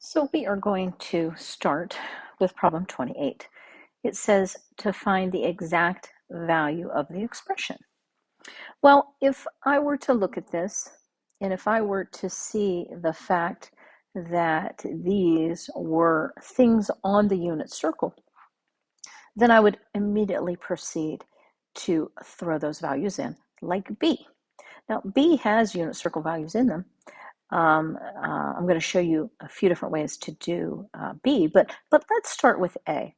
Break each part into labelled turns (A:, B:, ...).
A: So we are going to start with problem 28. It says to find the exact value of the expression. Well, if I were to look at this, and if I were to see the fact that these were things on the unit circle, then I would immediately proceed to throw those values in, like B. Now, B has unit circle values in them. I'm going to show you a few different ways to do B, but let's start with A.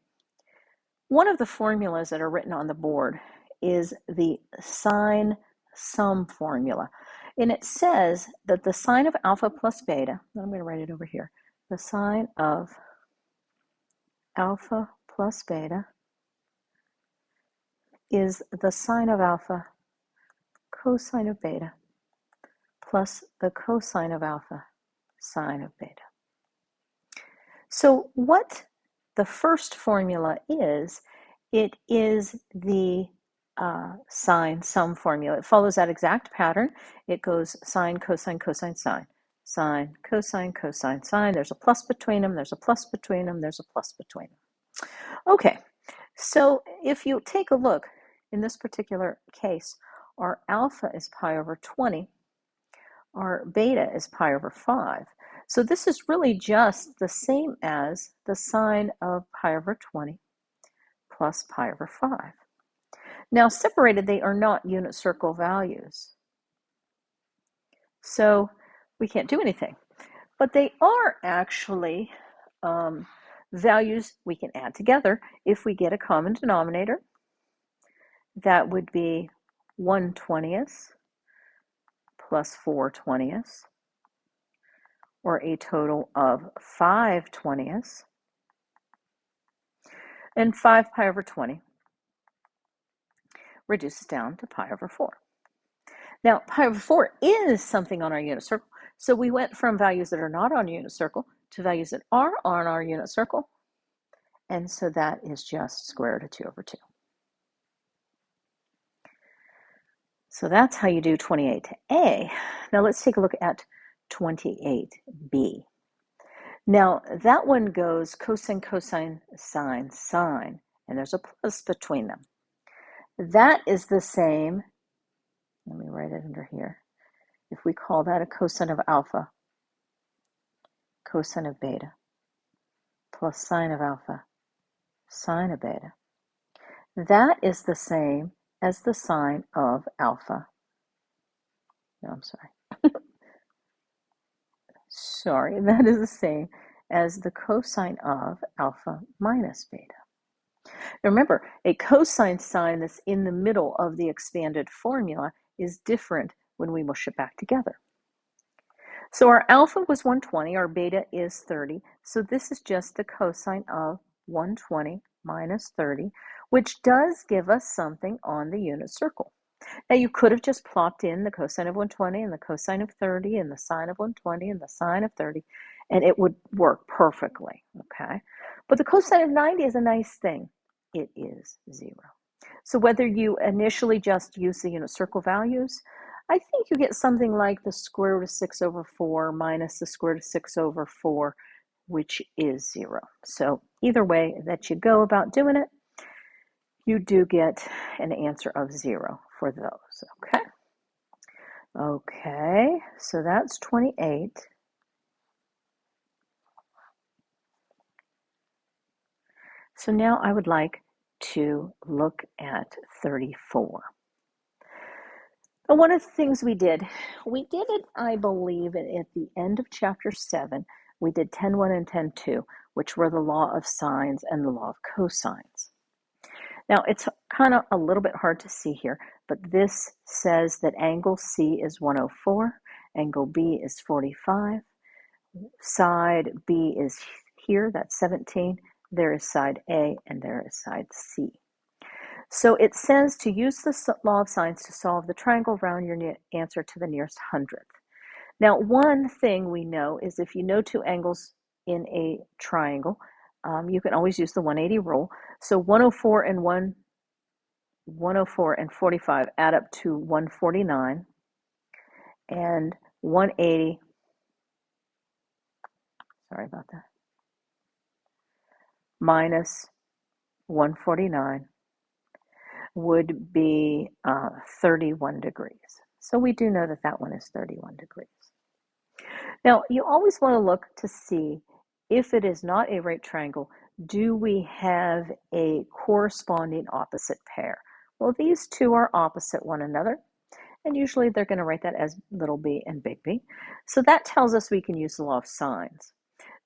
A: One of the formulas that are written on the board is the sine sum formula. And it says that the sine of alpha plus beta, I'm going to write it over here, the sine of alpha plus beta is the sine of alpha cosine of beta plus the cosine of alpha sine of beta. So what the first formula is, it is the sine sum formula. It follows that exact pattern. It goes sine, cosine, cosine, sine. Sine, cosine, cosine, sine. There's a plus between them. There's a plus between them. There's a plus between them. Okay, so if you take a look, in this particular case, our alpha is pi over 20. Our beta is pi over 5. So this is really just the same as the sine of pi over 20 plus pi over 5. Now, separated, they are not unit circle values. So we can't do anything. But they are actually values we can add together if we get a common denominator. That would be 1/20 plus 4/20, or a total of 5/20. And 5 pi over 20 reduces down to pi over 4. Now, pi over 4 is something on our unit circle, so we went from values that are not on unit circle to values that are on our unit circle, and so that is just square root of 2 over 2. So that's how you do 28A. Now let's take a look at 28B. Now that one goes cosine, cosine, sine, sine, and there's a plus between them. That is the same, let me write it under here. If we call that a cosine of alpha, cosine of beta, plus sine of alpha, sine of beta, that is the same as the sine of alpha. No, I'm sorry. Sorry, that is the same as the cosine of alpha minus beta. Now remember, a cosine sign that's in the middle of the expanded formula is different when we mush it back together. So our alpha was 120, our beta is 30, so this is just the cosine of 120 minus 30, which does give us something on the unit circle. Now you could have just plopped in the cosine of 120 and the cosine of 30 and the sine of 120 and the sine of 30, and it would work perfectly, okay? But the cosine of 90 is a nice thing. It is 0. So whether you initially just use the unit circle values, I think you get something like the square root of 6 over 4 minus the square root of 6 over 4, which is 0. So either way that you go about doing it, you do get an answer of 0 for those, okay? Okay, so that's 28. So now I would like to look at 34. Now, one of the things we did it, I believe, at the end of chapter 7, we did 10.1 and 10.2, which were the law of sines and the law of cosines. Now, it's kind of a little bit hard to see here, but this says that angle C is 104, angle B is 45, side B is here, that's 17, there is side A, and there is side C. So it says to use the law of sines to solve the triangle, round your answer to the nearest hundredth. Now, one thing we know is if you know two angles in a triangle, you can always use the 180 rule. So 104 and 45 add up to 149, and 180, sorry about that, minus 149 would be 31 degrees. So we do know that that one is 31 degrees. Now, you always want to look to see if it is not a right triangle, do we have a corresponding opposite pair? Well, these two are opposite one another, and usually they're going to write that as little b and big B. So that tells us we can use the law of sines.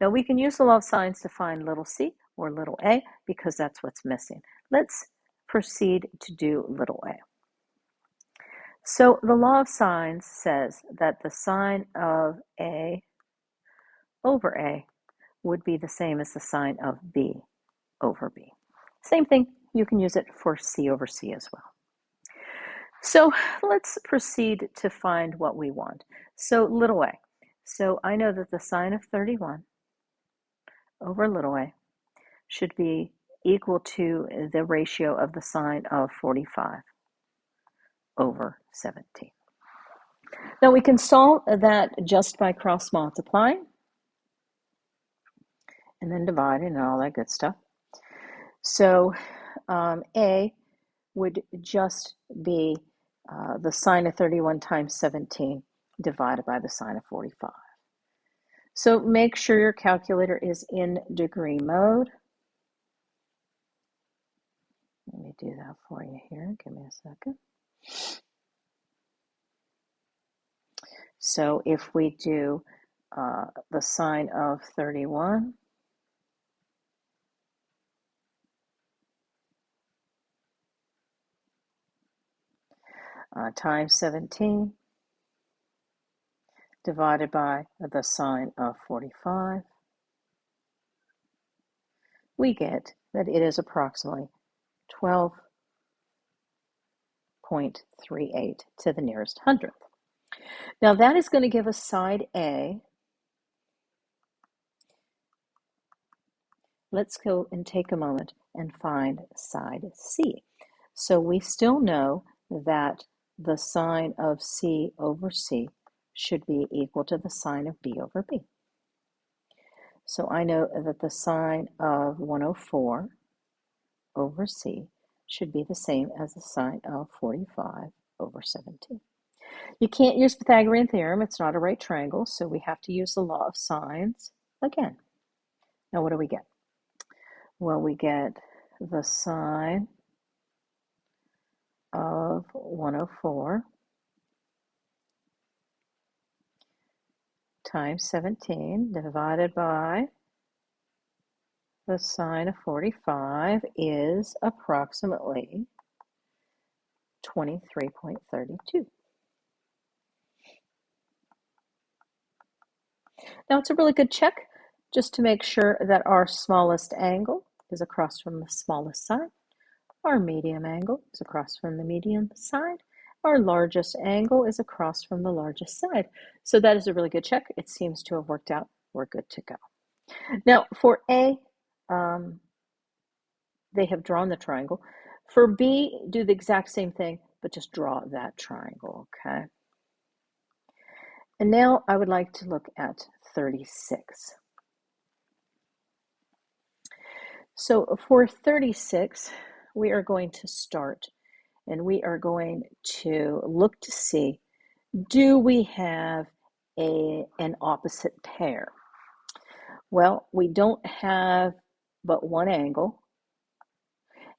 A: Now, we can use the law of sines to find little c or little a because that's what's missing. Let's proceed to do little a. So the law of sines says that the sine of a over a would be the same as the sine of b over b. Same thing, you can use it for c over c as well. So let's proceed to find what we want. So little a. So I know that the sine of 31 over little a should be equal to the ratio of the sine of 45 over 17. Now we can solve that just by cross multiplying and then dividing and all that good stuff. So a would just be the sine of 31 times 17 divided by the sine of 45. So make sure your calculator is in degree mode. Let me do that for you here. Give me a second. So if we do the sine of 31 times 17 divided by the sine of 45, we get that it is approximately 12.38 to the nearest hundredth. Now that is going to give us side A. Let's go and take a moment and find side C. So we still know that the sine of C over C should be equal to the sine of B over B. So I know that the sine of 104 over C should be the same as the sine of 45 over 17. You can't use Pythagorean theorem, it's not a right triangle, so we have to use the law of sines again. Now what do we get? Well, we get the sine of 104 times 17 divided by the sine of 45 is approximately 23.32. Now it's a really good check just to make sure that our smallest angle is across from the smallest side, our medium angle is across from the medium side, our largest angle is across from the largest side. So that is a really good check. It seems to have worked out. We're good to go. Now for A, they have drawn the triangle. For B, do the exact same thing, but just draw that triangle, okay? And now I would like to look at 36. So for 36, we are going to start and we are going to look to see, do we have an opposite pair? Well, we don't have but one angle,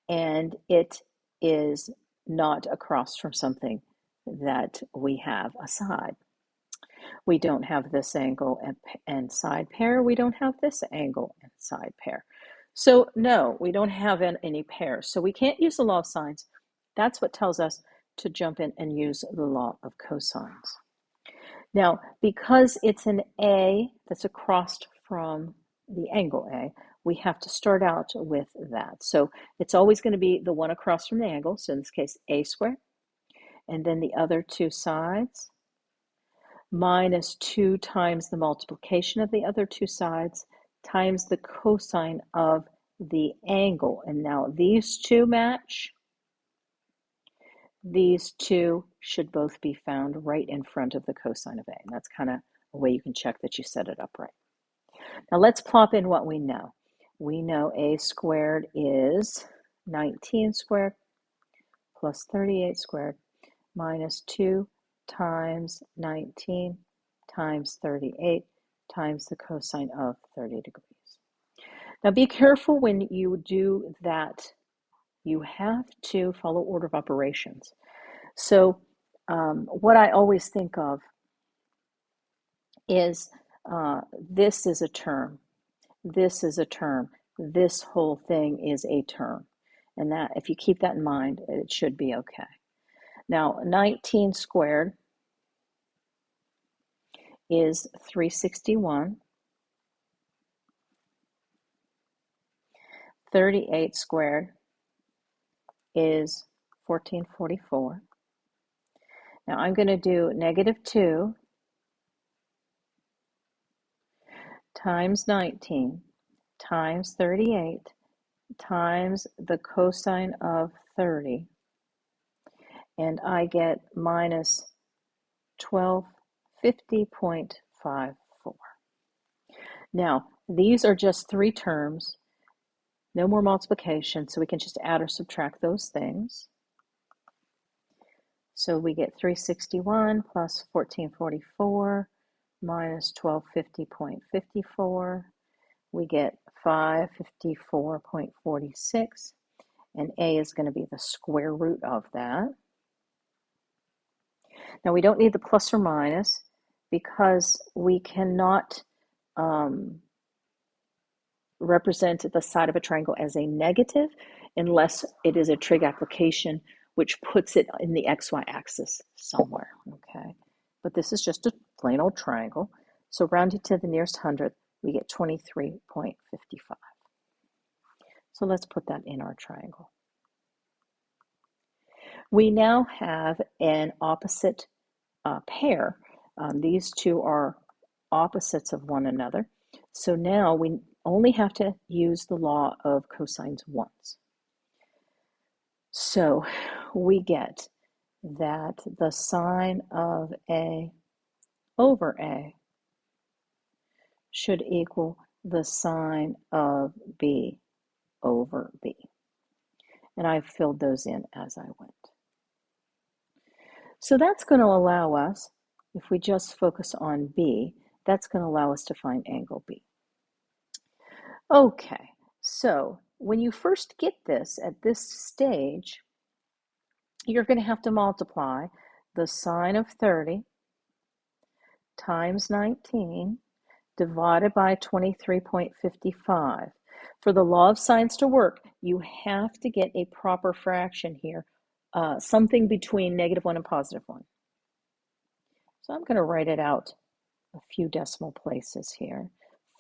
A: and it is not across from something that we have a side. We don't have this angle and side pair. We don't have this angle and side pair. So no, we don't have any pairs. So we can't use the law of sines. That's what tells us to jump in and use the law of cosines. Now, because it's an A that's across from the angle A, we have to start out with that. So it's always going to be the one across from the angle, so in this case, A squared, and then the other two sides, minus 2 times the multiplication of the other two sides, times the cosine of the angle. And now these two match. These two should both be found right in front of the cosine of A. And that's kind of a way you can check that you set it up right. Now let's plop in what we know. We know a squared is 19 squared plus 38 squared minus 2 times 19 times 38 times the cosine of 30 degrees. Now be careful when you do that. You have to follow order of operations. So what I always think of is this is a term, this is a term, this whole thing is a term. And that, if you keep that in mind, it should be okay. Now, 19 squared is 361. 38 squared is 1444. Now I'm going to do -2 times 19 times 38 times the cosine of 30, and I get minus 1250.54. Now, these are just three terms, no more multiplication, so we can just add or subtract those things. So we get 361 plus 1444 minus 1250.54. We get 554.46, and A is going to be the square root of that. Now we don't need the plus or minus because we cannot represent the side of a triangle as a negative unless it is a trig application, which puts it in the xy axis somewhere, okay? But this is just a plain old triangle. So rounded to the nearest hundredth, we get 23.55. So let's put that in our triangle. We now have an opposite pair. These two are opposites of one another. So now we only have to use the law of cosines once. So we get that the sine of A over A should equal the sine of B over B. And I've filled those in as I went. So that's going to allow us, if we just focus on B, that's going to allow us to find angle B. Okay, so when you first get this at this stage, you're going to have to multiply the sine of 30 times 19 divided by 23.55. For the law of sines to work, you have to get a proper fraction here, something between -1 and +1. So I'm going to write it out a few decimal places here,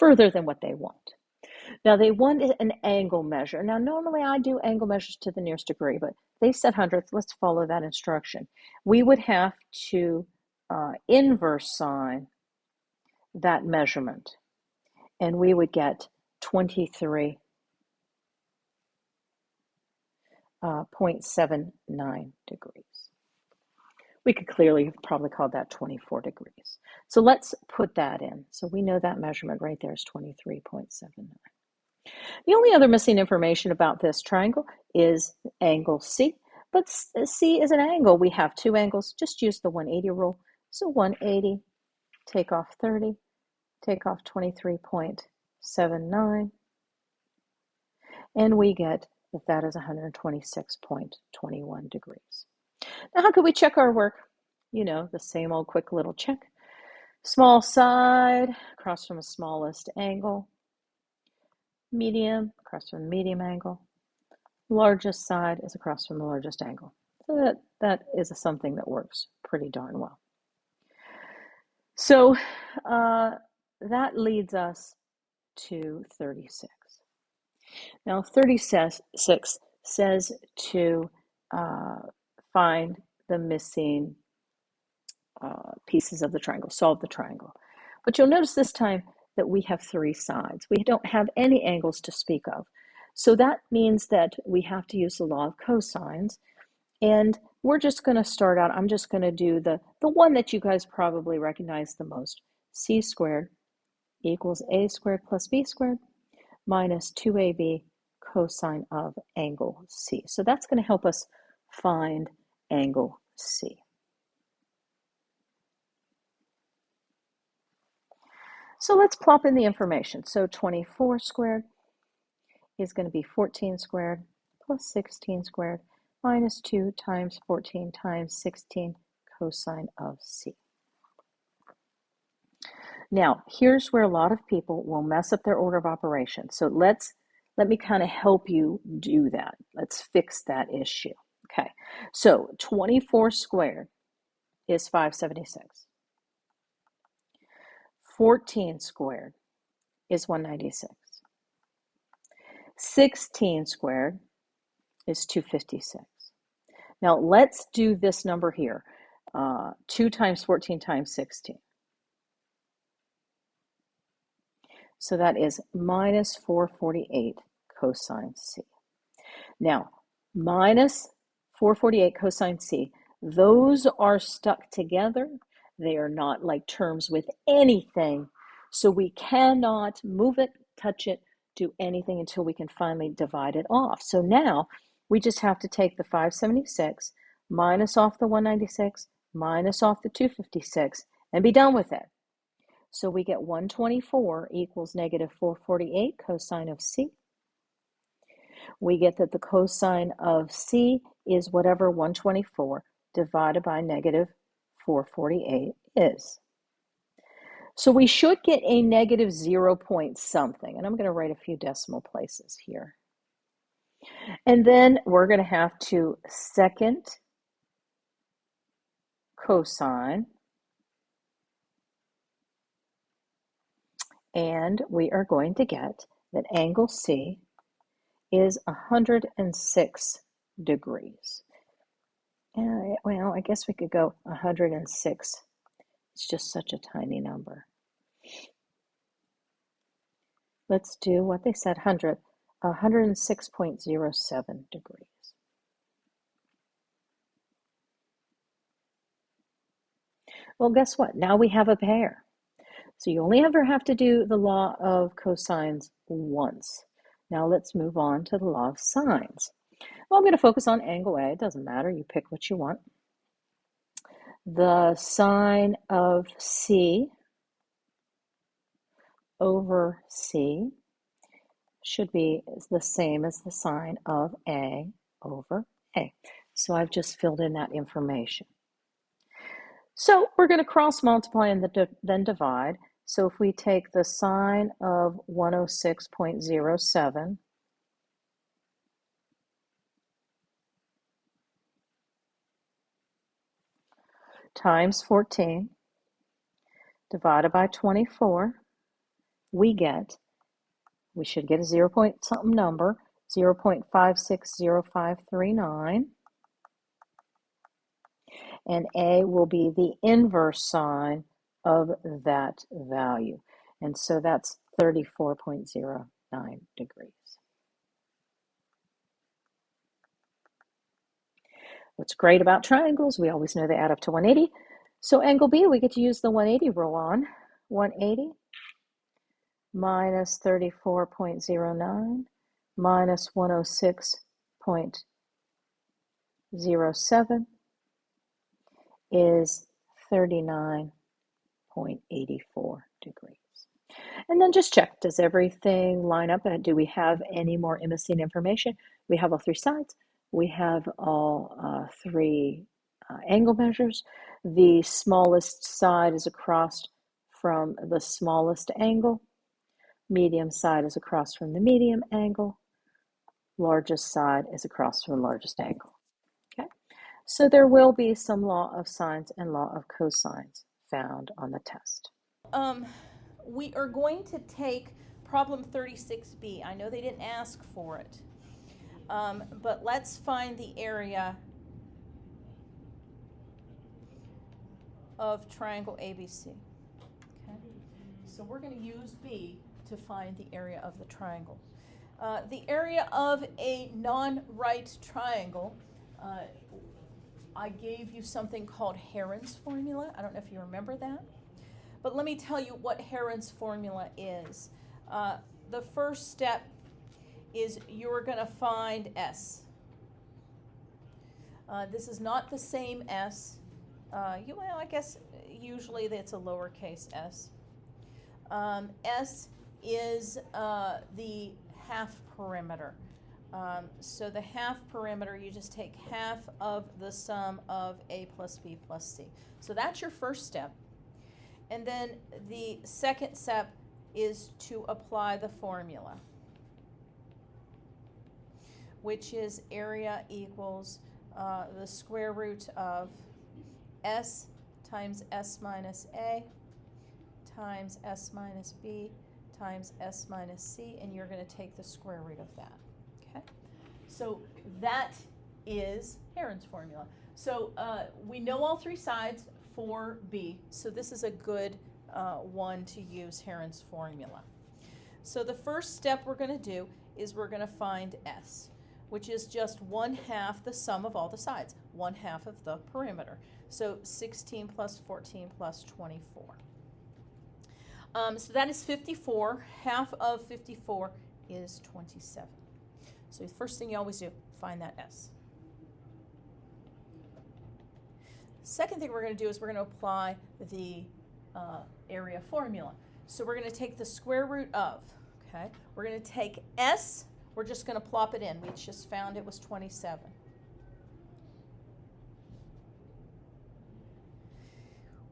A: further than what they want. Now they want an angle measure. Now normally I do angle measures to the nearest degree, but they said hundredths. Let's follow that instruction. We would have to inverse sine that measurement, and we would get 23.79 degrees. We could clearly have probably called that 24 degrees. So let's put that in. So we know that measurement right there is 23.79. The only other missing information about this triangle is angle C, but C is an angle. We have two angles. Just use the 180 rule. So 180, take off 30, take off 23.79, and we get that is 126.21 degrees. Now, how could we check our work? You know, the same old quick little check. Small side across from the smallest angle. Medium across from the medium angle. Largest side is across from the largest angle. So that is something that works pretty darn well. So that leads us to 36. Now 36 says to find the missing pieces of the triangle, solve the triangle. But you'll notice this time that we have three sides. We don't have any angles to speak of. So that means that we have to use the law of cosines. And we're just going to start out, I'm just going to do the one that you guys probably recognize the most, c² equals a squared plus b squared minus 2ab cosine of angle C. So that's going to help us find angle C. So let's plop in the information. So 24 squared is going to be 14 squared plus 16 squared minus 2 times 14 times 16 cosine of C. Now, here's where a lot of people will mess up their order of operations. So let me kind of help you do that. Let's fix that issue. Okay, so 24 squared is 576. 14 squared is 196. 16 squared is 256. Now let's do this number here. 2 times 14 times 16. So that is minus 448 cosine C. Now, minus 448 cosine C, those are stuck together. They are not like terms with anything. So we cannot move it, touch it, do anything until we can finally divide it off. So now we just have to take the 576, minus off the 196, minus off the 256, and be done with it. So we get 124 equals negative 448 cosine of C. We get that the cosine of C is whatever 124 divided by negative 448 is. So we should get a negative 0 point something, and I'm going to write a few decimal places here. And then we're going to have to second cosine, and we are going to get that angle C is 106 degrees. Well, I guess we could go 106. It's just such a tiny number. Let's do what they said, 106.07 degrees. Well, guess what? Now we have a pair. So you only ever have to do the law of cosines once. Now let's move on to the law of sines. Well, I'm going to focus on angle A. It doesn't matter. You pick what you want. The sine of C over C should be the same as the sine of A over A. So I've just filled in that information. So we're going to cross multiply and then divide. So if we take the sine of 106.07 times 14 divided by 24, we should get a 0 point something number, 0.560539. And A will be the inverse sine of that value. And so that's 34.09 degrees. What's great about triangles, we always know they add up to 180. So angle B, we get to use the 180 rule on. 180 minus 34.09 minus 106.07 is 39.84 degrees. And then just check, does everything line up? Do we have any more missing information? We have all three sides. We have all three angle measures. The smallest side is across from the smallest angle. Medium side is across from the medium angle. Largest side is across from the largest angle. Okay, so there will be some law of sines and law of cosines found on the test.
B: We are going to take problem 36B. I know they didn't ask for it, but let's find the area of triangle ABC. Okay, so we're going to use B to find the area of the triangle. The area of a non-right triangle, I gave you something called Heron's formula. I don't know if you remember that. But let me tell you what Heron's formula is. The first step is you're going to find S. This is not the same S. Well, I guess usually it's a lowercase s. S is the half perimeter. So the half perimeter, you just take half of the sum of A plus B plus C. So that's your first step. And then the second step is to apply the formula, which is area equals the square root of S times S minus A times S minus B times S minus C, and you're going to take the square root of that. Okay? So that is Heron's formula. So we know all three sides for B, so this is a good one to use Heron's formula. So the first step we're going to do is we're going to find S, which is just 1/2 the sum of all the sides, 1/2 of the perimeter. So 16 plus 14 plus 24. So that is 54. Half of 54 is 27. So the first thing you always do, find that S. Second thing we're going to do is we're going to apply the area formula. So we're going to take the square root of, okay? We're going to take S, we're just going to plop it in. We just found it was 27.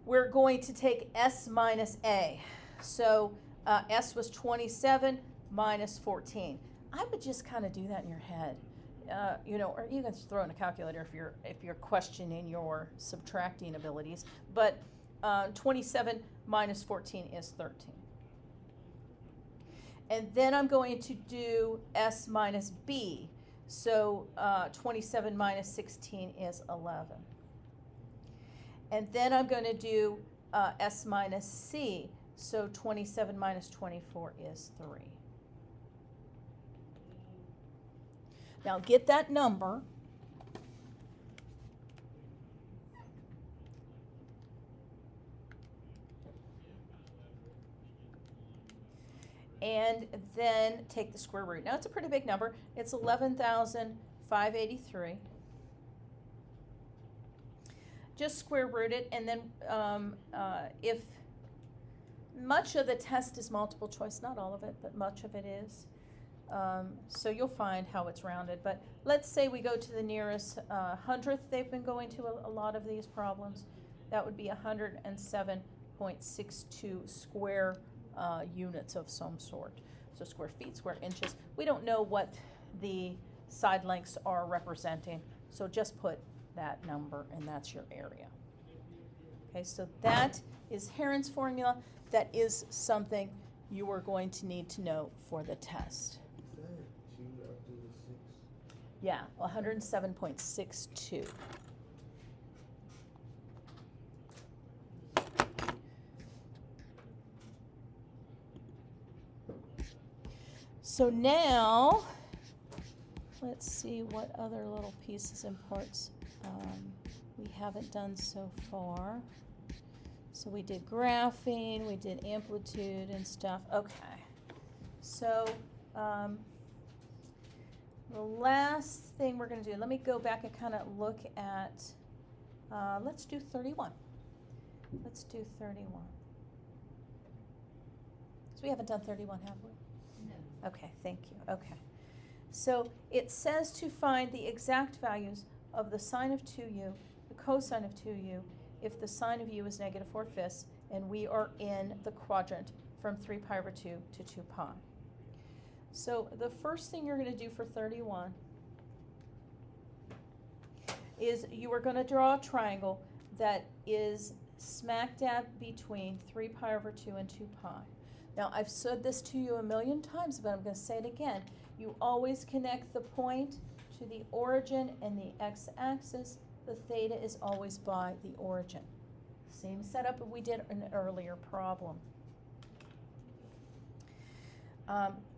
B: We're going to take S minus A. So S was 27 minus 14. I would just kind of do that in your head. Or you can throw in a calculator if you're questioning your subtracting abilities. But 27 minus 14 is 13. And then I'm going to do S minus B. So 27 minus 16 is 11. And then I'm going to do S minus C. So 27 minus 24 is 3. Now get that number. And then take the square root. Now it's a pretty big number. It's 11,583. Just square root it, and then if much of the test is multiple choice, not all of it, but much of it is. So you'll find how it's rounded. But let's say we go to the nearest hundredth. They've been going to a lot of these problems. That would be 107.62 square units of some sort. So square feet, square inches. We don't know what the side lengths are representing, so just put that number, and that's your area. Okay, so that is Heron's formula. That is something you are going to need to know for the test. Yeah, 107.62. So now, let's see what other little pieces and parts we haven't done so far. So we did graphing, we did amplitude and stuff. Okay. So the last thing we're going to do, let me go back and kind of look at, let's do 31. Let's do 31. So we haven't done 31, have we? No. Okay, thank you. Okay. So it says to find the exact values of the sine of 2u, the cosine of 2u, if the sine of u is negative 4/5, and we are in the quadrant from 3 pi over 2 to 2 pi. So the first thing you're going to do for 31 is you are going to draw a triangle that is smack dab between 3 pi over 2 and 2 pi. Now, I've said this to you a million times, but I'm going to say it again. You always connect the point to the origin and the x-axis. The theta is always by the origin. Same setup that we did in an earlier problem.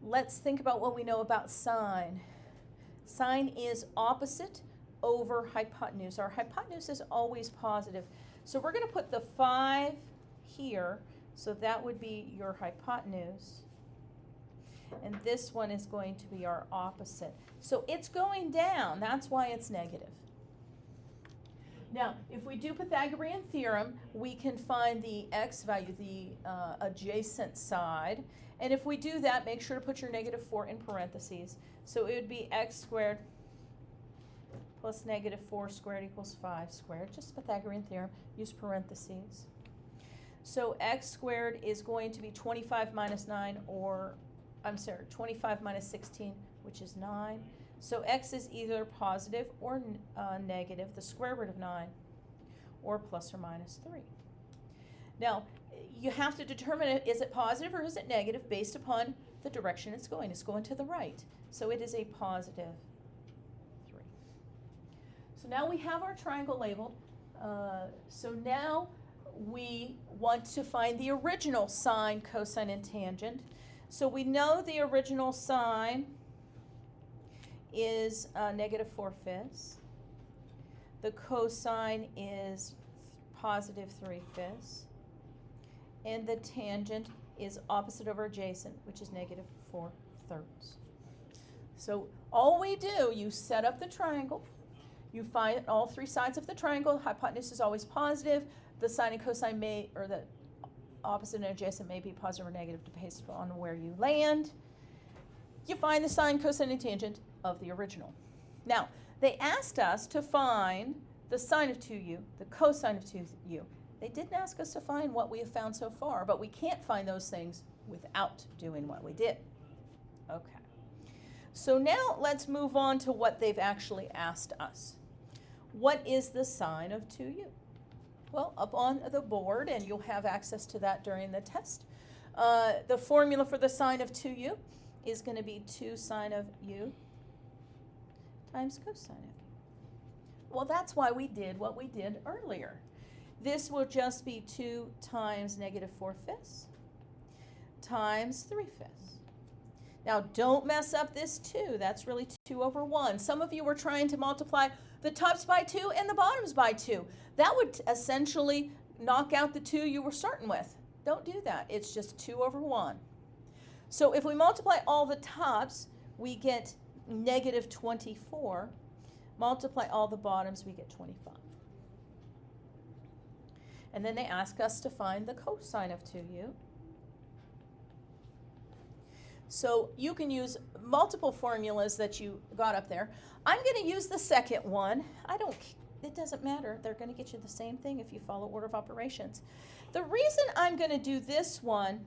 B: Let's think about what we know about sine. Sine is opposite over hypotenuse. Our hypotenuse is always positive. So we're going to put the 5 here So that would be your hypotenuse. And this one is going to be our opposite. So it's going down. That's why it's negative. Now, if we do Pythagorean theorem, we can find the x value, the adjacent side. And if we do that, make sure to put your -4 in parentheses. So it would be x squared plus -4 squared equals 5 squared. Just Pythagorean theorem, use parentheses. So x squared is going to be 25 minus 9, or, I'm sorry, 25 minus 16, which is 9. So x is either positive or negative, the square root of 9, or plus or minus 3. Now, you have to determine, is it positive or is it negative based upon the direction it's going. It's going to the right. So it is a positive 3. So now we have our triangle labeled. So now we want to find the original sine, cosine, and tangent. So we know the original sine is -4/5. The cosine is positive 3/5. And the tangent is opposite over adjacent, which is -4/3. So all we do, you set up the triangle, you find all three sides of the triangle, hypotenuse is always positive, the sine and cosine may, or the opposite and adjacent may be positive or negative based on where you land. You find the sine, cosine, and tangent of the original. Now, they asked us to find the sine of 2u, the cosine of 2u. They didn't ask us to find what we have found so far, but we can't find those things without doing what we did. Okay. So now let's move on to what they've actually asked us. What is the sine of 2u? Well, up on the board, and you'll have access to that during the test. The formula for the sine of 2u is going to be 2 sine of u times cosine of u. Well, that's why we did what we did earlier. This will just be 2 times -4/5 times 3/5. Now, don't mess up this 2. That's really 2 over 1. Some of you were trying to multiply the tops by 2 and the bottoms by 2. That would essentially knock out the 2 you were starting with. Don't do that. It's just 2 over 1. So if we multiply all the tops, we get -24. Multiply all the bottoms, we get 25. And then they ask us to find the cosine of 2u. So you can use multiple formulas that you got up there. I'm going to use the second one. It doesn't matter. They're going to get you the same thing if you follow order of operations. The reason I'm going to do this one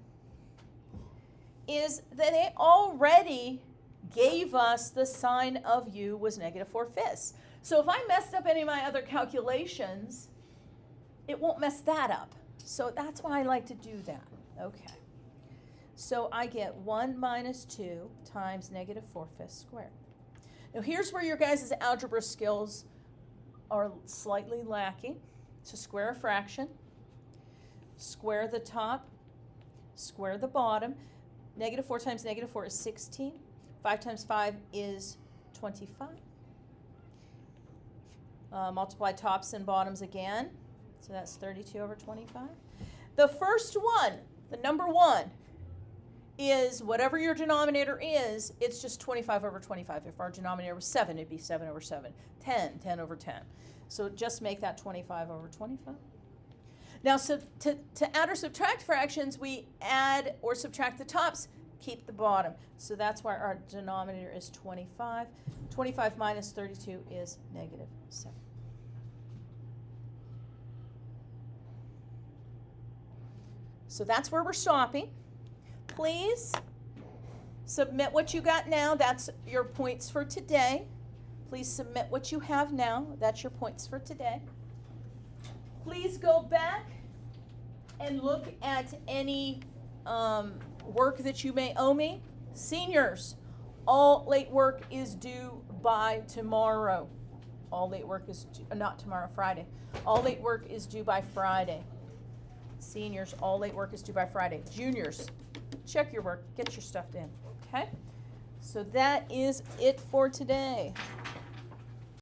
B: is that they already gave us the sine of u was -4/5. So if I messed up any of my other calculations, it won't mess that up. So that's why I like to do that. Okay. So I get 1 minus 2 times -4/5 squared. Now here's where your guys' algebra skills are slightly lacking. To square a fraction, square the top, square the bottom. -4 times -4 is 16. 5 times 5 is 25. Multiply tops and bottoms again. So that's 32 over 25. The first one, the number 1, is whatever your denominator is, it's just 25 over 25. If our denominator was 7, it'd be 7 over 7. 10 over 10. So just make that 25 over 25. Now, so to add or subtract fractions, we add or subtract the tops, keep the bottom. So that's why our denominator is 25. 25 minus 32 is -7. So that's where we're stopping. Please submit what you got now. That's your points for today. Please submit what you have now. That's your points for today. Please go back and look at any work that you may owe me. Seniors, all late work is due by tomorrow. All late work is due, not tomorrow, Friday. All late work is due by Friday. Seniors, all late work is due by Friday. Juniors, check your work, get your stuff in, okay? So that is it for today.